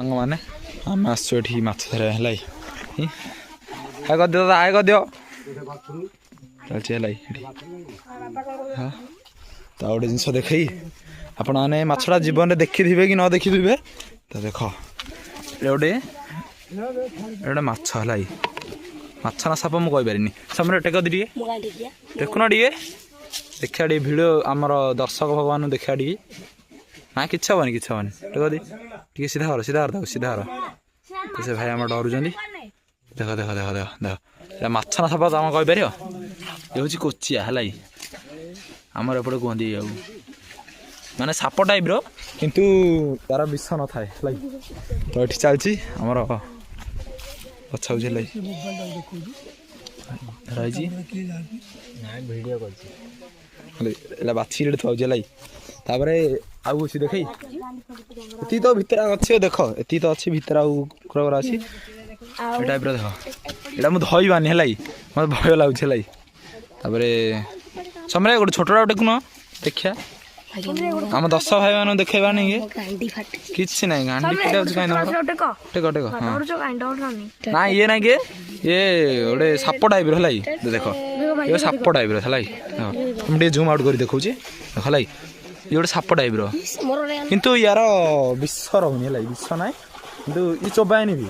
ସାଙ୍ଗମାନେ ଆମେ ଆସିଛୁ ଏଠି ମାଛ ଧରିବା ହେଲା ଆଗ ଦିଅ ଆଗ ଦିଅ ଚାଲିଛି ହେଲା ଏଠି ହଁ ତ ଗୋଟେ ଜିନିଷ ଦେଖେଇ ଆପଣମାନେ ମାଛଟା ଜୀବନରେ ଦେଖିଥିବେ କି ନ ଦେଖିଥିବେ ତ ଦେଖ ଗୋଟେ ମାଛ ହେଲା ମାଛ ନା ସାପ ମୁଁ କହିପାରିନି ସମୟରେ ଟେକ ଦି ଟିକେ ଦେଖୁନ ଟିକେ ଦେଖିବା ଟିକେ ଭିଡ଼ିଓ ଆମର ଦର୍ଶକ ଭଗବାନଙ୍କୁ ଦେଖିବା ଟିକେ ନା କିଛି ହେବନି ଟେକ ଦି ଟିକେ ସିଧା ହର ସିଧା ହର ତ ସେ ଭାଇ ଆମର ଡରୁଛନ୍ତି ଦେଖ ଦେଖ ଦେଖ ଦେଖ ଦେଖ ଏଇଟା ମାଛ ନା ସାପ ତମେ କହିପାରିବ ଏ ହେଉଛି କୋଚିଆ ହେଲା ଆମର ଏପଟେ କୁହନ୍ତି ଆଉ ମାନେ ସାପ ଟାଇପ୍ର କିନ୍ତୁ ତାର ବିଷ ନଥାଏ ହେଲା ତ ଏଠି ଚାଲିଛି ଆମର ଗଛ ହେଉଛି ହେଲା ରହିଛି ଏଇଟା ବାଛି ଥାଉଛି ହେଲା ତାପରେ ଆଉ କିଛି ଦେଖେଇ ଏତିକି ତ ଭିତରେ ଅଛି ଦେଖ ଏତିକି ତ ଅଛି ଭିତରେ ଆଉ କୁକୁର ଅଛି ଏ ଟାଇପ୍ର ଦେଖ ଏଇଟା ମୁଁ ଧରିବାନି ହେଲା ମୋତେ ଭୟ ଲାଗୁଛି ହେଲା ତାପରେ ସମୟରେ ଗୋଟେ ଛୋଟଟା ଟେକୁନ ଦେଖିବା ଆମ 10 ଭାଇ ମାନଙ୍କୁ ଦେଖେଇବାନି କିଛି ନାହିଁ ଗାଣ୍ଡି ଫିଟା ହେଉଛି କାହିଁ ଟେକ ହଁ ନା ଇଏ ନାଇଁ କି ଇଏ ଗୋଟେ ସାପ ଟାଇପ୍ର ହେଲା ଦେଖ ଇଏ ସାପ ଟାଇପ୍ର ହେଲା ମୁଁ ଟିକେ ଜୁମ୍ ଆଉଟ୍ କରି ଦେଖାଉଛି ଦେଖ ହେଲା ଇଏ ଗୋଟେ ସାପ ଟାଇପ୍ର କିନ୍ତୁ ୟାର ବିଷ ରହୁନି ହେଲା ବିଷ ନାହିଁ କିନ୍ତୁ ଇଏ ଚୋବାଏନି ବି